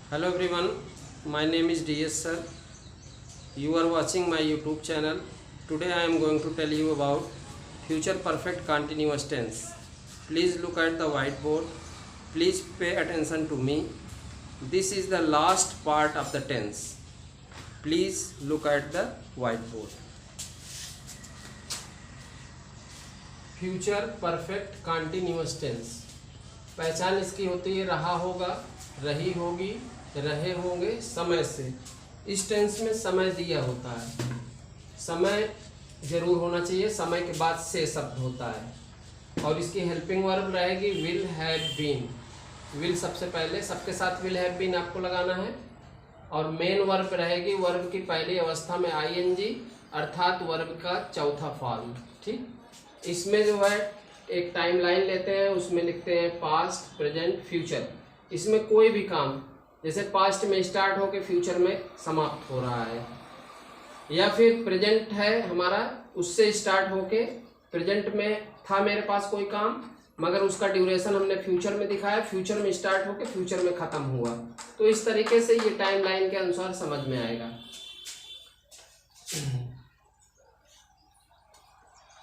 Hello everyone, my name is DS sir. You are watching my YouTube channel. Today I am going to tell you about future perfect continuous tense. Please look at the whiteboard. Please pay attention to me. This is the last part of the tense. Please look at the whiteboard. Future perfect continuous tense, पहचान इसकी होती है रहा होगा, रही होगी, रहे होंगे समय से। इस टेंस में समय दिया होता है, समय जरूर होना चाहिए, समय के बाद से शब्द होता है और इसकी हेल्पिंग वर्ब रहेगी विल हैव बीन। विल सबसे पहले, सबके साथ विल हैव बीन आपको लगाना है और मेन वर्ब रहेगी वर्ब की पहली अवस्था में आईएनजी अर्थात वर्ब का चौथा फॉर्म। ठीक, इसमें जो है एक टाइम लाइन लेते हैं, उसमें लिखते हैं पास्ट प्रेजेंट फ्यूचर। इसमें कोई भी काम जैसे पास्ट में स्टार्ट होके फ्यूचर में समाप्त हो रहा है, या फिर प्रेजेंट है हमारा, उससे स्टार्ट होके प्रेजेंट में था मेरे पास कोई काम मगर उसका ड्यूरेशन हमने फ्यूचर में दिखाया, फ्यूचर में स्टार्ट होके फ्यूचर में ख़त्म हुआ। तो इस तरीके से ये टाइम लाइन के अनुसार समझ में आएगा।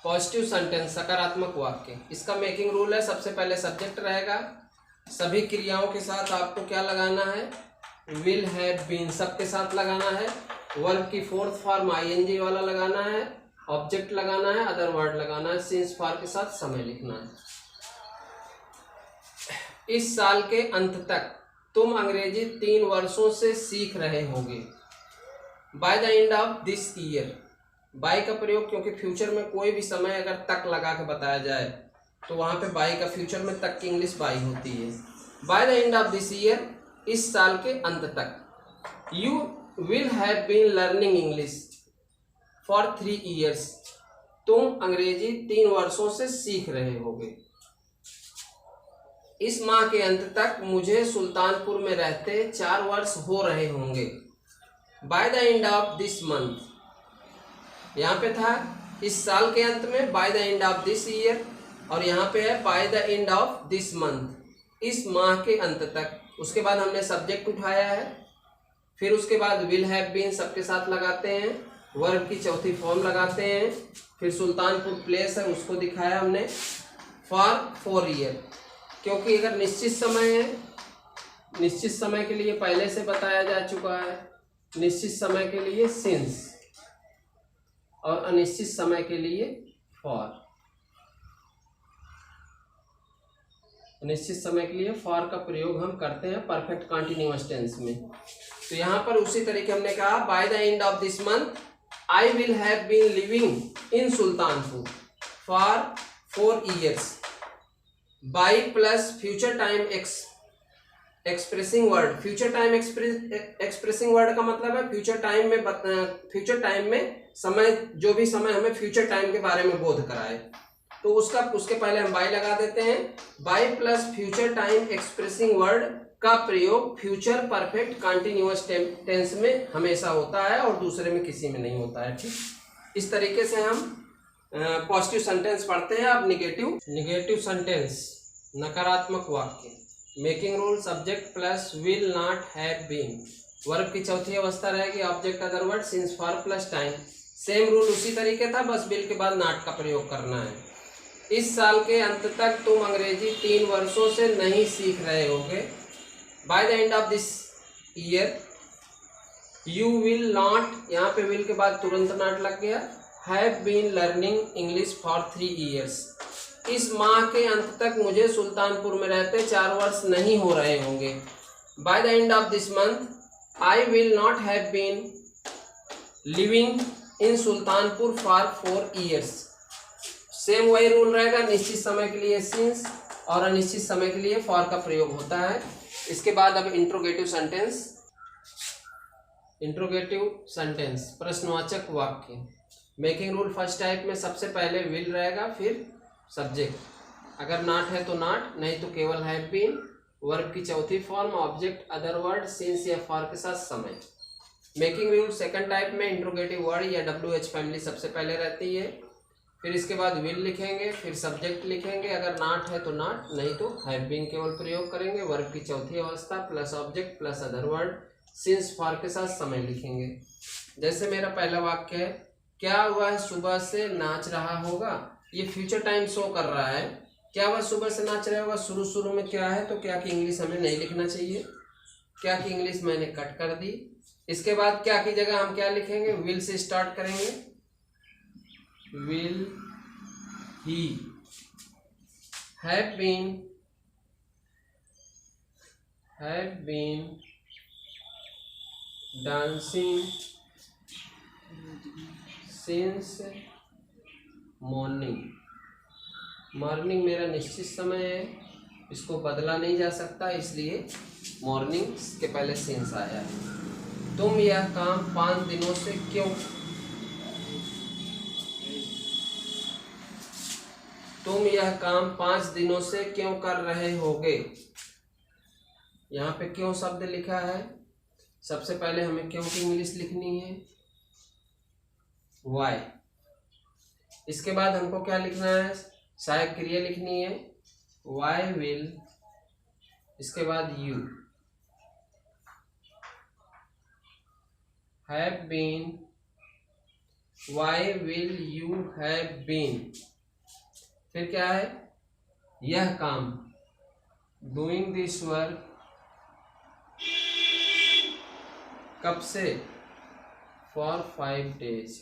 पॉजिटिव सेंटेंस, सकारात्मक वाक्य, इसका मेकिंग रूल है सबसे पहले सब्जेक्ट रहेगा, सभी क्रियाओं के साथ आपको क्या लगाना है, विल हैव बीन सबके साथ लगाना है, वर्ब की फोर्थ फॉर्म आईएनजी वाला लगाना है, ऑब्जेक्ट लगाना है, अदर वर्ड लगाना है, सिंस फॉर के साथ समय लिखना है। इस साल के अंत तक तुम अंग्रेजी 3 वर्षों से सीख रहे होगे। By the end of this year, by का प्रयोग क्योंकि फ्यूचर में कोई भी समय अगर तक लगा के बताया जाए तो वहां पे बाय का फ्यूचर में तक की इंग्लिश बाय होती है। By the end of this year, इस साल के अंत तक। You will have been learning English for 3 years, तुम अंग्रेजी 3 वर्षों से सीख रहे होगे। इस माह के अंत तक मुझे सुल्तानपुर में रहते 4 वर्ष हो रहे होंगे। By the end of this month, यहाँ पे था इस साल के अंत में, bye the end of this year, और यहाँ पे है by the end of this month, इस माह के अंत तक। उसके बाद हमने सब्जेक्ट उठाया है, फिर उसके बाद विल हैव बीन सबके साथ लगाते हैं, वर्ब की चौथी फॉर्म लगाते हैं, फिर सुल्तानपुर प्लेस है उसको दिखाया हमने, फॉर 4 ईयर, क्योंकि अगर निश्चित समय है, निश्चित समय के लिए पहले से बताया जा चुका है, निश्चित समय के लिए सिंस और अनिश्चित समय के लिए फॉर। निश्चित समय के लिए फॉर का प्रयोग हम करते हैं परफेक्ट कंटिन्यूअस टेंस में। तो यहाँ पर उसी तरीके हमने कहा by the end of this month I will have been living in Sultanpur for 4 years. By plus future time expressing word, future time expressing word का मतलब है फ्यूचर टाइम में समय, जो भी समय हमें फ्यूचर टाइम के बारे में बोध कराए, तो उसके पहले हम बाय लगा देते हैं। By plus future time expressing word का प्रयोग फ्यूचर परफेक्ट कंटिन्यूअस टेंस में हमेशा होता है और दूसरे में किसी में नहीं होता है। ठीक, इस तरीके से हम पॉजिटिव सेंटेंस पढ़ते हैं। अब निगेटिव सेंटेंस, नकारात्मक वाक्य। Making rule, subject plus will not have been, verb की चौथी अवस्था रहेगी object other word, since for plus time. Same rule उसी तरीके था, बस विल के बाद नॉट का प्रयोग करना है। इस साल के अंत तक तुम अंग्रेजी 3 वर्षों से नहीं सीख रहे होगे। By the end of this year you will not, यहाँ पे विल के बाद तुरंत नॉट लग गया, have been learning English for 3 years. इस माह के अंत तक मुझे सुल्तानपुर में रहते 4 वर्ष नहीं हो रहे होंगे। By the end of this month I will not have been living in Sultanpur for 4 years. Same वही रूल रहेगा, निश्चित समय के लिए सिंस और अनिश्चित समय के लिए फॉर का प्रयोग होता है। इसके बाद अब इंट्रोगेटिव सेंटेंस, प्रश्नवाचक वाक्य। मेकिंग रूल फर्स्ट टाइप में सबसे पहले विल रहेगा, फिर सब्जेक्ट, अगर नॉट है तो नॉट, नहीं तो केवल हैव बीन, वर्ब की चौथी form, object other word, since या फॉर के साथ समय। मेकिंग रूल सेकंड टाइप में इंट्रोगेटिव वर्ड या WH फैमिली सबसे पहले रहती है, फिर इसके बाद विल लिखेंगे, फिर सब्जेक्ट लिखेंगे, अगर नॉट है तो नॉट, नहीं तो हैव बीन केवल प्रयोग करेंगे। वर्ब की चौथी अवस्था plus object plus other word, since for के साथ समय लिखेंगे। जैसे मेरा पहला वाक्य है, क्या वह सुबह से नाच रहा होगा। ये फ्यूचर टाइम शो कर रहा है, क्या वह सुबह से नाच रहा होगा। शुरू में क्या है, तो क्या की इंग्लिश हमें नहीं लिखना चाहिए, क्या की इंग्लिश मैंने कट कर दी। इसके बाद क्या की जगह हम क्या लिखेंगे, विल से स्टार्ट करेंगे, will he have been dancing since morning. Morning मेरा निश्चित समय है, इसको बदला नहीं जा सकता, इसलिए मॉर्निंग के पहले सिंस आया है। तुम यह काम 5 दिनों से क्यों तुम यह काम 5 दिनों से क्यों कर रहे होगे। यहाँ पे क्यों शब्द लिखा है, सबसे पहले हमें क्यों की इंग्लिश लिखनी है, वाई। इसके बाद हमको क्या लिखना है, सहायक क्रिया लिखनी है, वाई विल, इसके बाद you have been, why will you have been. फिर क्या है, यह काम, डूइंग दिस वर्क, कब से, फॉर 5 डेज।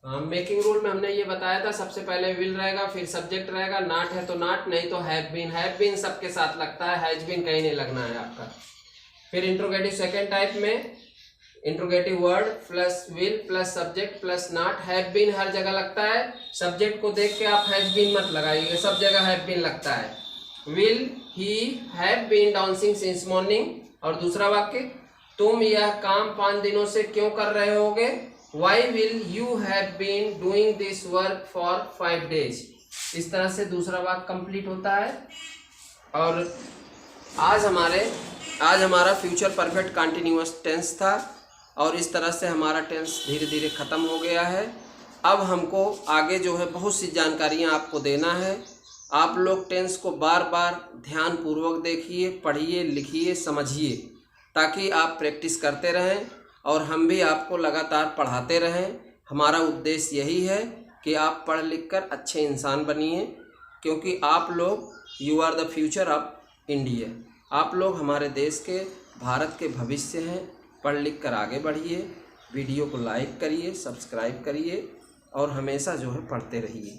मेकिंग रूल में हमने ये बताया था, सबसे पहले विल रहेगा, फिर सब्जेक्ट रहेगा, नॉट है तो नॉट, नहीं तो हैव बीन सबके साथ लगता है, हैज बीन कहीं नहीं लगना है आपका। फिर इंट्रोगेटिव सेकेंड टाइप में interrogative word plus will plus subject plus not, have been हर जगह लगता है, सब्जेक्ट को देख के आप हैज बीन मत लगाइए, सब जगह हैव बीन लगता है। Will he have been dancing since morning. और दूसरा वाक्य, तुम यह काम 5 दिनों से क्यों कर रहे होगे, why will you have been doing this work for 5 days. इस तरह से दूसरा वाक्य कंप्लीट होता है। और आज हमारा फ्यूचर परफेक्ट कंटिन्यूअस टेंस था, और इस तरह से हमारा टेंस धीरे धीरे ख़त्म हो गया है। अब हमको आगे जो है बहुत सी जानकारियाँ आपको देना है। आप लोग टेंस को बार बार ध्यानपूर्वक देखिए, पढ़िए, लिखिए, समझिए, ताकि आप प्रैक्टिस करते रहें और हम भी आपको लगातार पढ़ाते रहें। हमारा उद्देश्य यही है कि आप पढ़ लिख कर अच्छे इंसान बनिए, क्योंकि आप लोग you are the future of India. आप लोग हमारे देश के, भारत के भविष्य हैं। पढ़ लिख कर आगे बढ़िए, वीडियो को लाइक करिए, सब्सक्राइब करिए और हमेशा जो है पढ़ते रहिए।